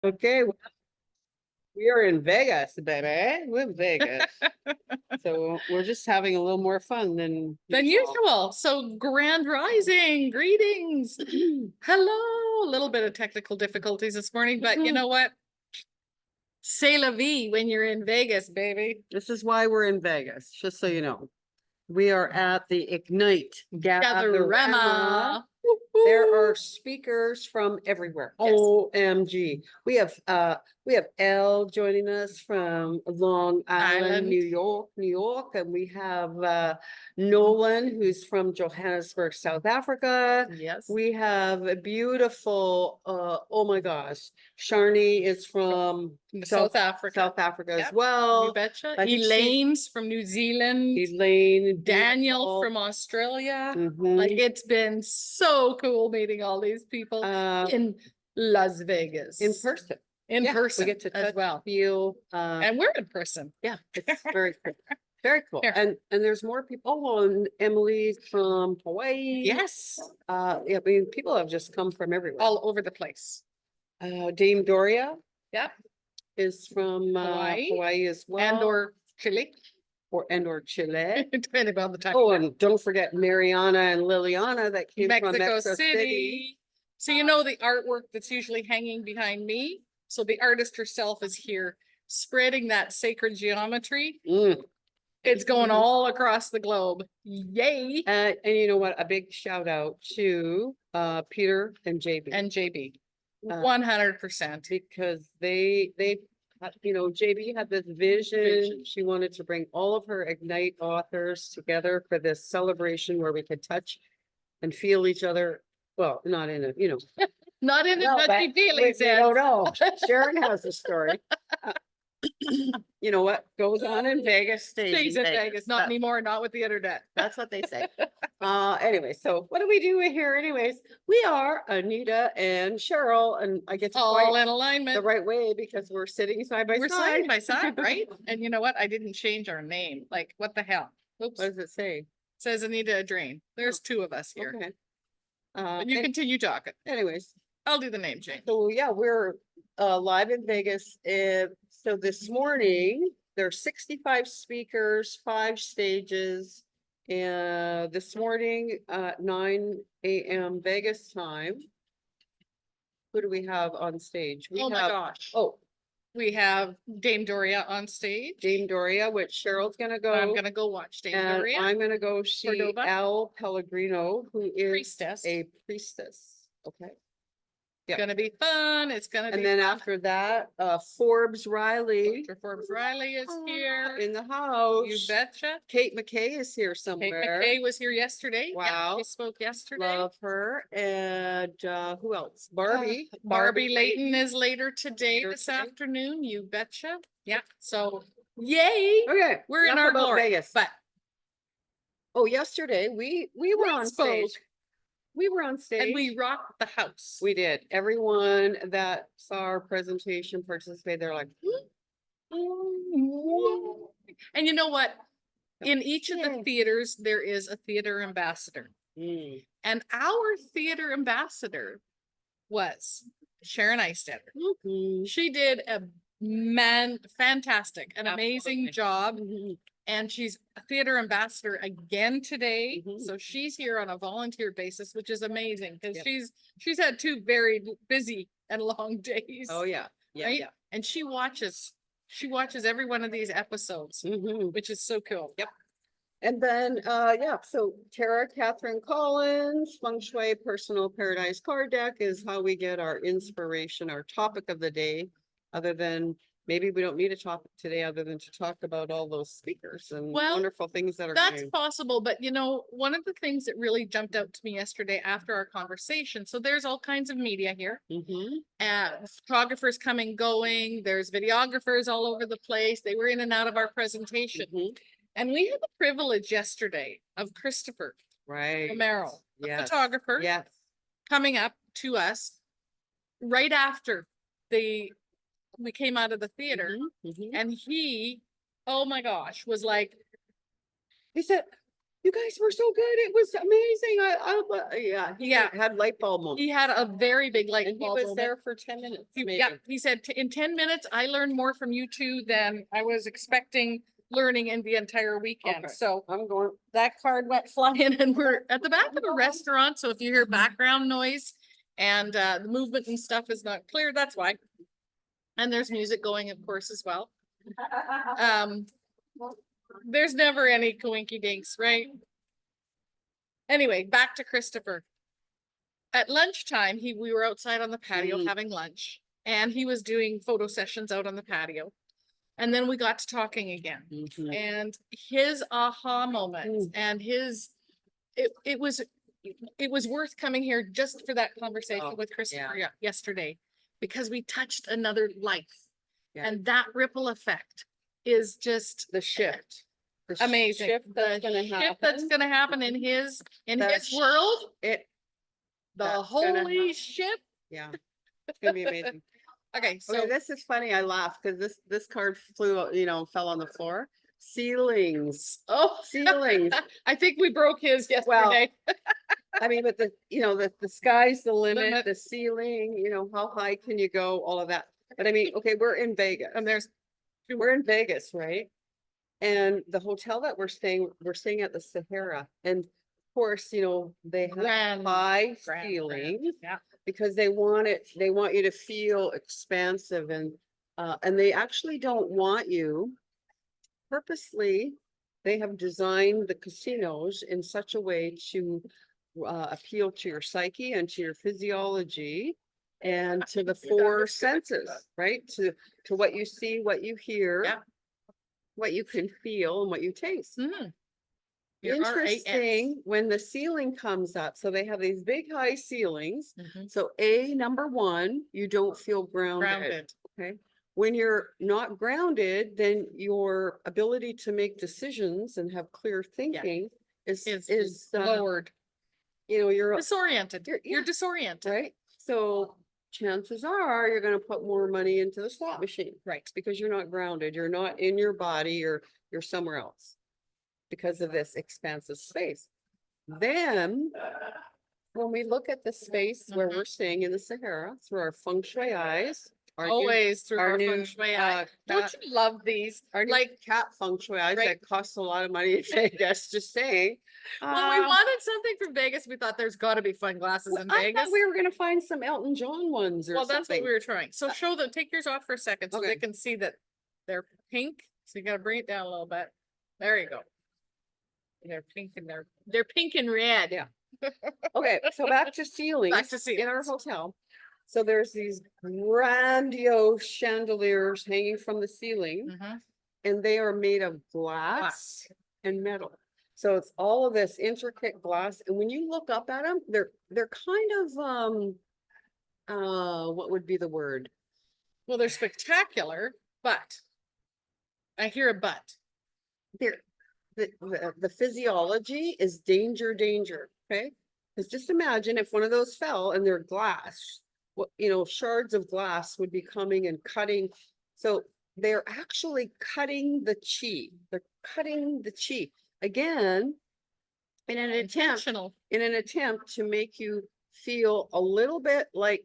Okay, well, we are in Vegas, baby. We're in Vegas. So we're just having a little more fun than usual. So grand rising, greetings. Hello. A little bit of technical difficulties this morning, but you know what? C'est la vie when you're in Vegas, baby. This is why we're in Vegas, just so you know. We are at the Ignite Gatherama. There are speakers from everywhere. Yes. OMG. We have Elle joining us from Long Island, New York, and we have Nolan, who's from Johannesburg, South Africa. Yes. We have a beautiful oh my gosh, Sharni is from South Africa as well. You betcha. Elaine's from New Zealand. Elaine, Daniel beautiful. from Australia. Mhm. Like, it's been so cool meeting all these people in Las Vegas. In person. In person we get to as well. feel And we're in person. yeah, it's very cool. Very cool. Here. And there's more people. Oh, and Emily's from Hawaii. Yes. Yeah, I mean, people have just come from everywhere. All over the place. Dame Doria. Yep. Is from Hawaii as well. And or Chile. Or Chile. Depending on the time. Oh, and don't forget Mariana and Liliana that came from Mexico City. So you know the artwork that's usually hanging behind me. So the artist herself is here spreading that sacred geometry. It's going all across the globe. Yay. And you know what? A big shout out to Peter and JB. And JB. 100%. Because they you know, JB had this vision. She wanted to bring all of her Ignite authors together for this celebration where we could touch and feel each other. Well, not in a, you know. Not in a touchy feeling sense. No, no. Sharon has a story. You know what goes on in Vegas stays in Vegas. Not anymore, not with the internet. That's what they say. Anyway, so what do we do here anyways? We are Anita and Cheryl, and I get to all in alignment the right way because we're sitting side by side. We're side by side, right? And you know what? I didn't change our name. Like, what the hell? Oops. What does it say? It says Anita Adrain. There's two of us here. Okay. And you continue talking. Anyways. I'll do the name change. So yeah, we're live in Vegas. So this morning, there are 65 speakers, 5 stages. And this morning, 9 a.m. Vegas time. Who do we have on stage? My gosh. Oh, we have Dame Doria on stage. Dame Doria, which Cheryl's gonna go. I'm gonna go watch Dame Doria. I'm gonna go see Cordova. Al Pellegrino, who is Priestess. a priestess. Okay. It's gonna be fun. It's gonna be. And then after that, Forbes Riley. Dr. Forbes Riley is here in the house. You betcha. Kate McKay is here somewhere. Kate McKay was here yesterday. Wow. Yeah, she spoke yesterday. Love her. And who else? Barbie. Barbie Layton is later today, this afternoon. You betcha. Yeah. So yay. Okay. We're in our glory. Vegas. But yesterday we were on stage. We were on stage. And we rocked the house. We did. Everyone that saw our presentation participated. They're like, and you know what? In each of the theaters, there is a theater ambassador. And our theater ambassador was Sharon Eistetter. She did a fantastic, an amazing job. And she's a theater ambassador again today. So she's here on a volunteer basis, which is amazing because she's had 2 very busy and long days. Oh yeah. Right? And she watches every one of these episodes, which is so cool. Yep. And then so Tara Catherine Collins, Feng Shui Personal Paradise Card Deck is how we get our inspiration, our topic of the day, other than maybe we don't need a topic today other than to talk about all those speakers and wonderful things that are That's possible. But you know, one of the things that really jumped out to me yesterday after our conversation, so there's all kinds of media here. Photographers coming, going, there's videographers all over the place. They were in and out of our presentation. And we had the privilege yesterday of Christopher Romero, a photographer, coming up to us right after we came out of the theater, and he, oh my gosh, was like, he said, you guys were so good. It was amazing. Yeah, he Yeah. had light bulb moment. He had a very big light And he bulb was moment. there for 10 minutes, maybe. Yeah, he said in 10 minutes, I learned more from you two than I was expecting learning in the entire weekend. Okay. So I'm going, that card went flying and we're at the back of a restaurant. So if you hear background noise and the movement and stuff is not clear, that's why. And there's music going, of course, as well. There's never any coinky dinks, right? Anyway, back to Christopher. At lunchtime, we were outside on the patio having lunch, and he was doing photo sessions out on the patio. And then we got to talking again, and his aha moment and it was worth coming here just for that conversation with Christopher yesterday, because we touched another life, and that ripple effect is just the shift. The amazing. shift that's The gonna shift that's happen. gonna happen in his That's- world. The that's gonna holy happen. shit. Yeah, it's gonna be amazing. Okay, so Okay, this is funny. I laughed because this card flew, fell on the floor. Ceilings. oh, Ceilings. I think we broke his yesterday. I mean, but the sky's the limit, Limit. the ceiling, how high can you go, all of that. But I mean, okay, we're in Vegas. And We're in Vegas, right? And the hotel that we're staying at the Sahara. And of course, they have Grand, high grand. ceilings Yeah. because they want you to feel expansive, and they actually don't want you purposely. They have designed the casinos in such a way to appeal to your psyche and to your physiology and to the four senses, right? To what you see, what you hear, Yeah. what you can feel, and what you taste. Your Interesting when the ceiling comes up. So they have these big high ceilings. Mhm. So number one, you don't feel grounded. Okay. When you're not grounded, then your ability to make decisions and have clear thinking is lowered. You're Disoriented. You're- You're yeah. disoriented. right. So chances are you're going to put more money into the slot machine. Right. Because you're not grounded. You're not in your body, you're somewhere else because of this expansive space. Then when we look at the space where we're staying in the Sahara through our feng shui eyes, Always through our feng new, shui eye. Don't you love these? our new Like, cat feng shui eyes right. that cost a lot of money in Vegas, just saying. well, we wanted something from Vegas. We thought there's got to be fun glasses in I Vegas. thought we were gonna find some Elton John ones or Well, that's what something. we were trying. So show them, take yours off for a second so they Okay. can see that they're pink. So you gotta bring it down a little bit. There you go. They're pink and they're pink and red. Yeah. Okay, so back to ceilings. Back to In our ceilings. hotel. So there's these grandiose chandeliers hanging from the ceiling, Mhm. and they are made of glass and metal. So it's all of this intricate glass, and when you look up at them, they're kind of what would be the word? Well, they're spectacular, but I hear a but. They're the physiology is danger, okay? Because just imagine if one of those fell and they're glass, shards of glass would be coming and cutting. So they're actually cutting the chi. They're cutting the chi again in an Intentional. attempt to make you feel a little bit like,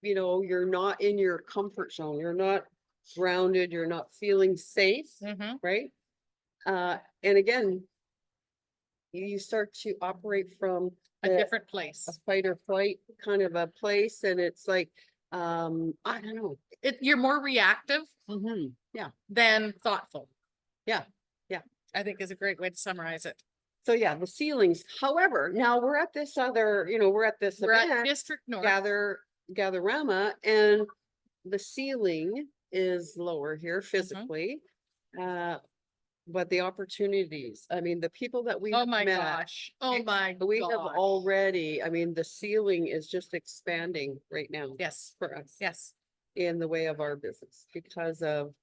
you're not in your comfort zone. You're not grounded. You're not feeling safe, Mhm. right? And again, you start to operate from A the- different place. a fight or flight kind of a place, and it's like, I don't know. You're more reactive Yeah. than thoughtful. Yeah. Yeah. I think is a great way to summarize it. So yeah, the ceilings. However, now we're at this other, we're at this We're at event, District North. Gatherama, and the ceiling is lower here physically. But the opportunities, I mean, the people that we Oh have my met, gosh. Oh my we have gosh. already, I mean, the ceiling is just expanding right now Yes. for us Yes. in the way of our business because of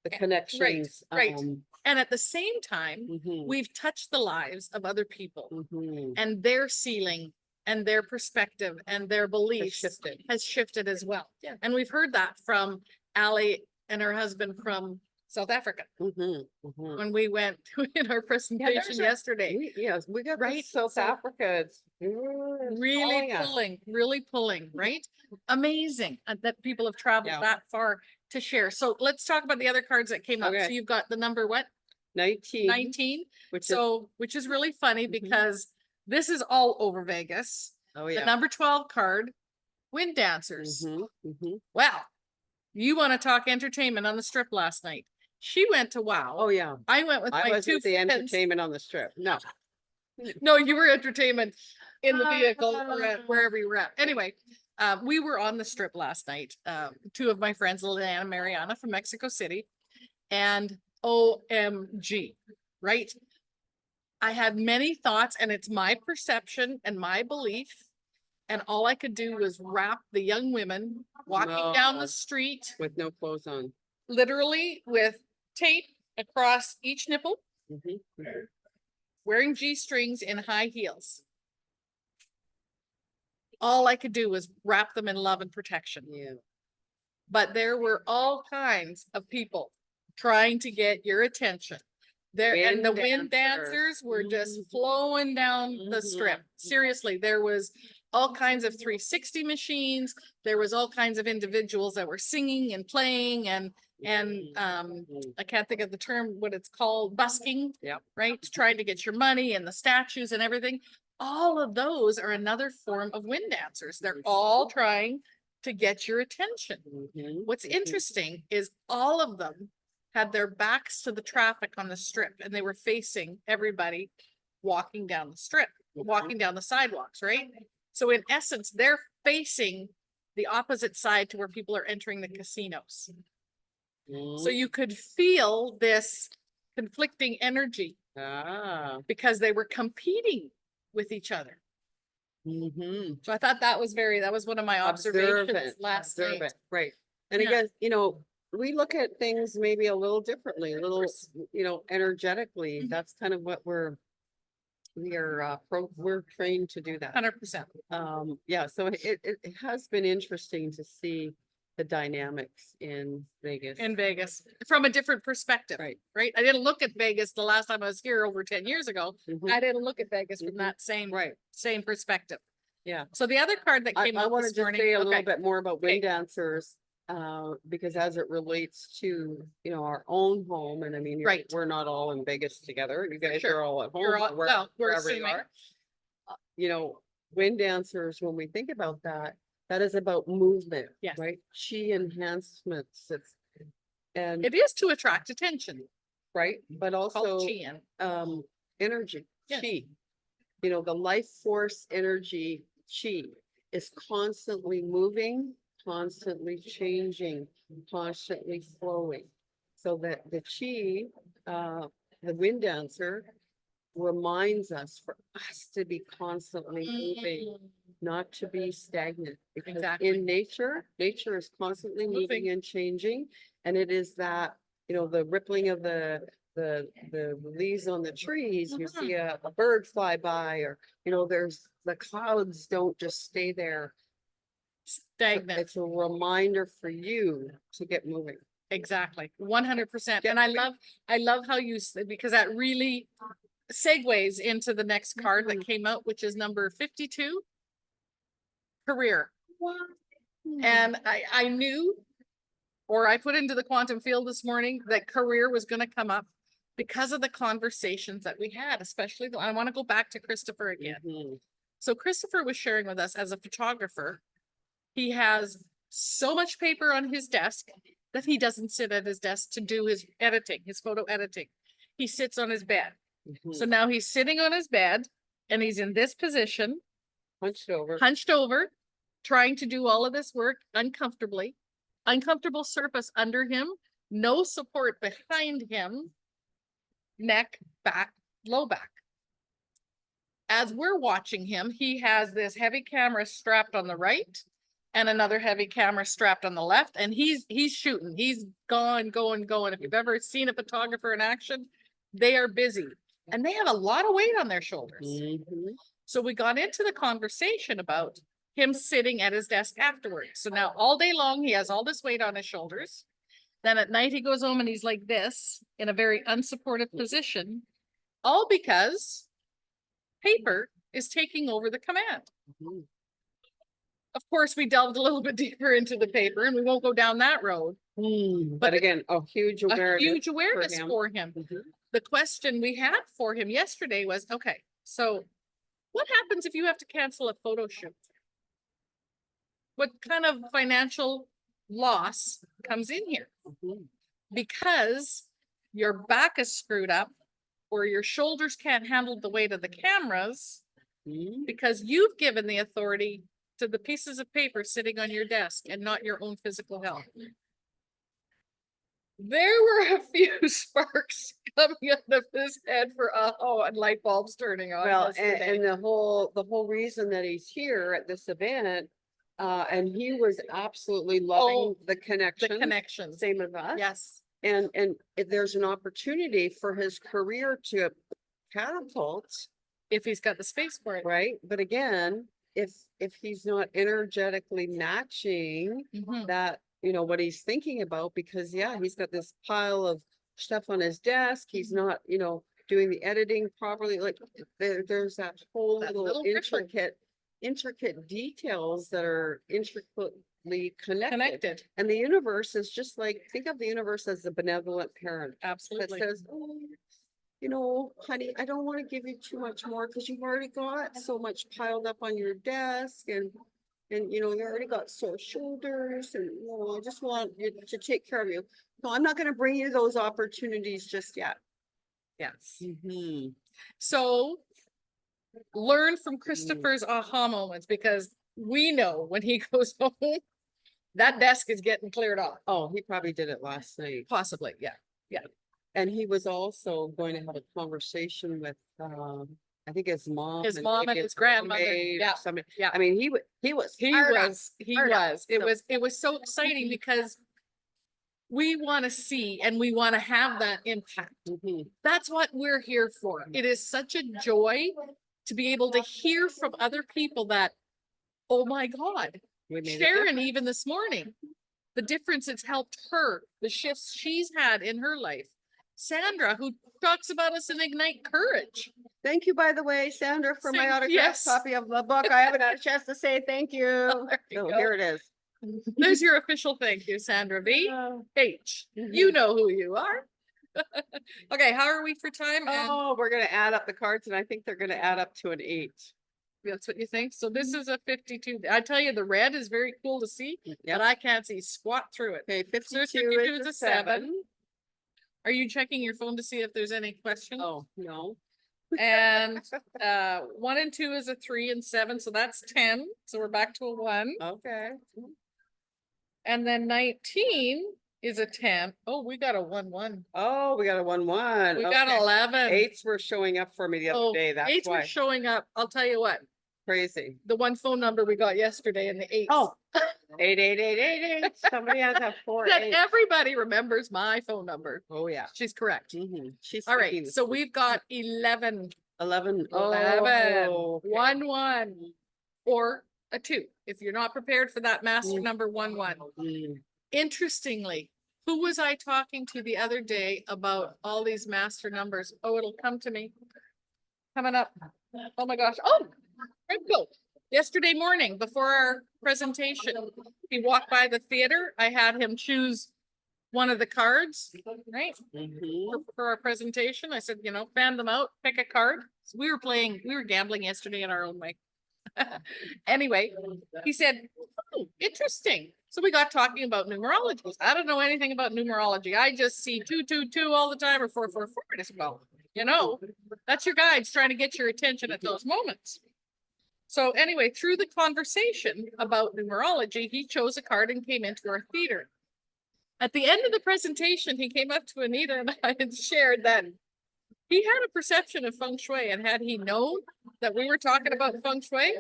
the connections. right. And at the same time, Mhm, we've touched the lives of other people mhm. and their ceiling and their perspective and their beliefs shifted. has shifted as well. Yeah. And we've heard that from Allie and her husband from South Africa, Mhm, mhm. when we went in our presentation yesterday. Yes, we got Right? right, South So- Africa, it's Really calling us. pulling, right? Amazing that people have traveled Yeah. that far to share. So let's talk about the other cards that came up. So Okay. you've got the number what? 19, 19. which is, So, which is really funny Mhm. because this is all over Vegas. oh The yeah. number 12 card, wind dancers. Mhm, mhm. Well, you want to talk entertainment on the strip last night. She went to WOW. Oh yeah, I went with I my two wasn't the friends. entertainment on the strip, no. No, you were entertainment in the vehicle or at wherever you were at. Anyway, we were on the strip last night. Two of my friends, Liliana and Mariana from Mexico City, and OMG, right? I had many thoughts, and it's my perception and my belief. And all I could do was wrap the young women walking down No. the street, With no clothes on. literally with tape across each nipple, Mhm, mhm. wearing G-strings in high heels. All I could do was wrap them in love and protection. Yeah. But there were all kinds of people trying to get your attention. There and the Wind wind dancers. dancers were just Mhm. flowing down the strip. Mhm. Seriously, there was all kinds of 360 machines. There was all kinds of individuals that were singing and playing and Mhm. I can't think of the term, what it's called, busking. Yep. Right? Trying to get your money and the statues and everything. All of those are another form of wind dancers. They're all trying to get your attention. Mhm, What's mhm. interesting is all of them had their backs to the traffic on the strip and they were facing everybody walking down the strip, walking down the sidewalks, right? So in essence, they're facing the opposite side to where people are entering the casinos. So Mhm. you could feel this conflicting energy Ah. because they were competing with each other. Mhm. So I thought that was one of my observations Observant, last night. observant, right. And Yeah. again, we look at things maybe a little differently, a little, energetically. Mhm. That's kind of what we're trained to do that. 100%. Yeah, so it has been interesting to see the dynamics in Vegas. In Vegas from a different perspective. Right. Right. I didn't look at Vegas the last time I was here over 10 years ago. Mhm. I didn't look at Vegas from Mhm. that Right, same perspective. yeah. So the other card that I came up want to this just morning. say a Okay. little bit more about wind Okay. dancers, because as it relates to, our own home, and I mean, Right. we're not all in Vegas together. You guys Sure. are all at home, You're all, or well, we're wherever you assuming. are. Wind dancers, when we think about that, that is about movement, Yes. right? Chi enhancements, and It is to attract attention. right, but Called also Qian. energy, Yes. chi. The life force energy, chi, is constantly moving, constantly changing, constantly flowing. So that the chi, the wind dancer, reminds us for us to be constantly moving, not to be stagnant. Because Exactly. in nature is constantly Moving. moving and changing. And it is that, the rippling of the leaves on the trees, you see a bird fly by, or, there's the clouds don't just stay there. Stagnant. It's a reminder for you to get moving. Exactly. 100%. Get And I moving. love how you said, because that really segues into the next card that came out, which is number 52, career. And I knew, or I put into the quantum field this morning, that career was going to come up because of the conversations that we had, especially I want to go back to Christopher again. Mhm. So Christopher was sharing with us, as a photographer, he has so much paper on his desk that he doesn't sit at his desk to do his editing, his photo editing. He sits on his bed. Mhm. So now he's sitting on his bed and he's in this position, Hunched over. trying to do all of this work uncomfortably, uncomfortable surface under him, no support behind him, neck, back, low back. As we're watching him, he has this heavy camera strapped on the right and another heavy camera strapped on the left, and he's shooting. He's going. If you've ever seen a photographer in action, they are busy and they have a lot of weight on their shoulders. Mhm. So we got into the conversation about him sitting at his desk afterwards. So now all day long, he has all this weight on his shoulders. Then at night he goes home and he's like this in a very unsupportive position, all because paper is taking over the command. Mhm. Of course, we delved a little bit deeper into the paper and we won't go down that road. But again, a huge A awareness. huge awareness him. for him. Mhm. The question we had for him yesterday was, okay, so what happens if you have to cancel a photo shoot? What kind of financial loss comes in here? Mhm. Because your back is screwed up or your shoulders can't handle the weight of the cameras Mhm. because you've given the authority to the pieces of paper sitting on your desk and not your own physical health. There were a few sparks coming out of his head for and light bulbs turning on. Well, yesterday. and the whole reason that he's here at this event, and he was absolutely loving the the connection, connections. same as us. Yes. And if there's an opportunity for his career to catapult, If he's got the space for it. right? But again, if he's not energetically matching Mhm. that, you know, what he's thinking about, because yeah, he's got this pile of stuff on his desk. He's not, you know, doing the editing properly. Like there's that whole That little little ripple. intricate details that are intricately connected. Connected. And the universe is just like, think of the universe as a benevolent parent that Absolutely. says, oh, you know, honey, I don't want to give you too much more because you've already got so much piled up on your desk and you know, you already got sore shoulders and you know, I just want you to take care of you. No, I'm not going to bring you those opportunities just yet. Yes. Mhm. So learn from Christopher's aha moments because we know when he goes home, that desk is getting cleared off. Oh, he probably did it last night. Possibly. Yeah. And he was also going to have a conversation with, I think his mom. His mom and maybe his grandmother. roommate or Yeah. somebody. Yeah. I mean, he was He fired up. was. He Fired up. was. So- It was so exciting because we want to see and we want to have that impact. Mhm. That's what we're here for. It is such a joy to be able to hear from other people that, oh my God, We made it Sharon, even this morning, the difference it's helped her, the shifts she's had in her life. Sandra, who talks about us in Ignite Courage. Thank you, by the way, Sandra, for my autographed Yes. copy of the book. I haven't had a chance to say thank you. There you So go. here it is. There's your official thank you, Sandra V. Oh, H. You know who you are. Okay, how are we for time? And oh, we're gonna add up the cards and I think they're gonna add up to an 8. that's what you think. So this is a 52. I tell you, the red is very cool to see, Yep. but I can't see squat through it. Okay, 52 52 is a 7. Are you checking your phone to see if there's any questions? Oh, no. And 1 and 2 is a 3 and 7, so that's 10. So we're back to a 1. Okay. And then 19 is a 10. Oh, we got a 1-1. Oh, we got a 1-1. We got 11. 8s were showing up for me the other day. That's 8s why. were showing up. I'll tell you what, Crazy. the one phone number we got yesterday in the 8s. Oh, 88888. Somebody has a 4 That 8. everybody remembers my phone number. Oh, yeah. She's correct. She's All thinking right, this so is we've got 11. 11. 11. Oh, okay. 1-1 or a 2. If you're not prepared for that master Mm. number 1-1. Mm. Interestingly, who was I talking to the other day about all these master numbers? Oh, it'll come to me. Coming up. Oh my gosh. Oh, Viczko. Yesterday morning before our presentation, he walked by the theater. I had him choose one of the cards, right? Mhm. For our presentation. I said, you know, fan them out, pick a card. So we were gambling yesterday in our own way. Anyway, he said, oh, interesting. So we got talking about numerology. I don't know anything about numerology. I just see 222 all the time or 444 as well. You know, that's your guides trying to get your attention at those moments. So anyway, through the conversation about numerology, he chose a card and came into our theater. At the end of the presentation, he came up to Anita and I and shared that he had a perception of Feng Shui, and had he known that we were talking about Feng Shui,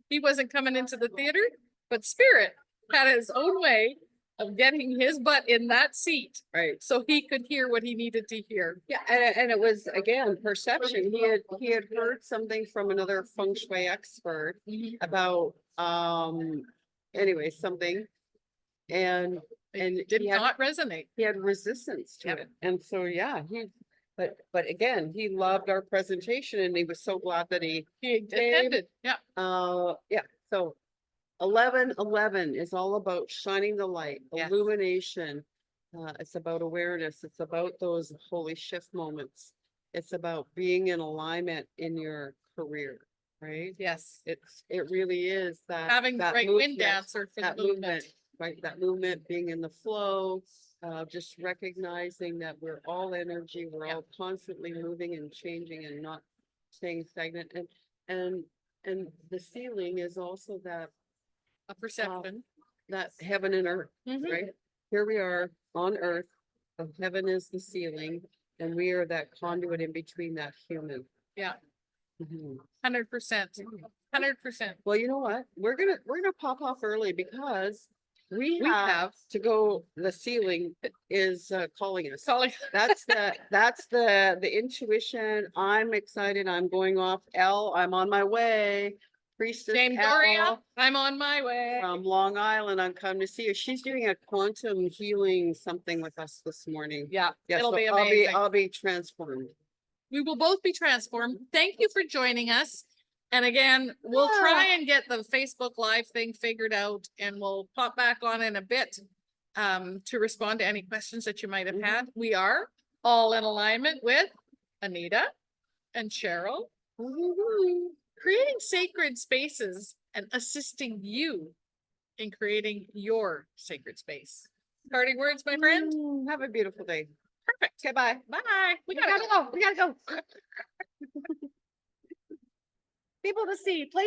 he wasn't coming into the theater, but Spirit had his own way of getting his butt in that seat, Right. so he could hear what he needed to hear. Yeah, and it was again perception. He had heard something from another feng shui expert about anyway something, and And It did he had- not resonate. he had resistance to Yep. it. And so, yeah, but again, he loved our presentation and he was so glad that he, He attended, yeah. yeah, so 11:11 is all about shining the light, Yes. illumination. It's about awareness. It's about those holy shift moments. It's about being in alignment in your career, right? Yes, It really is that. having the that right wind movement, dancer for the that movement. right? That movement, being in the flow, just recognizing that we're all energy, we're Yeah. all constantly moving and changing and not staying stagnant. And the ceiling is also A perception. that heaven and earth, Mhm. right? Here we are on earth, heaven is the ceiling, and we are that conduit in between that human. Yeah, Mhm. 100%, 100%. Well, you know what? We're gonna pop off early because we We have have- to go, the ceiling is calling us. Calling, That's the intuition. I'm excited. I'm going off. I'm on my way. Priestess Dame Doria, Elle I'm on my way. from Long Island. I'm coming to see her. She's doing a quantum healing something with us this morning. Yeah, Yeah, it'll so be amazing. I'll be transformed. We will both be transformed. Thank you for joining us. And again, we'll try and get the Facebook Live thing figured out and we'll pop back on in a bit to respond to any questions that you might have had. We are all in alignment with Anita and Cheryl, creating sacred spaces and assisting you in creating your sacred space. Parting words, my friend? Have a beautiful day. Perfect. Okay, bye. Bye. We We gotta gotta go. go. We gotta go. People to see. Play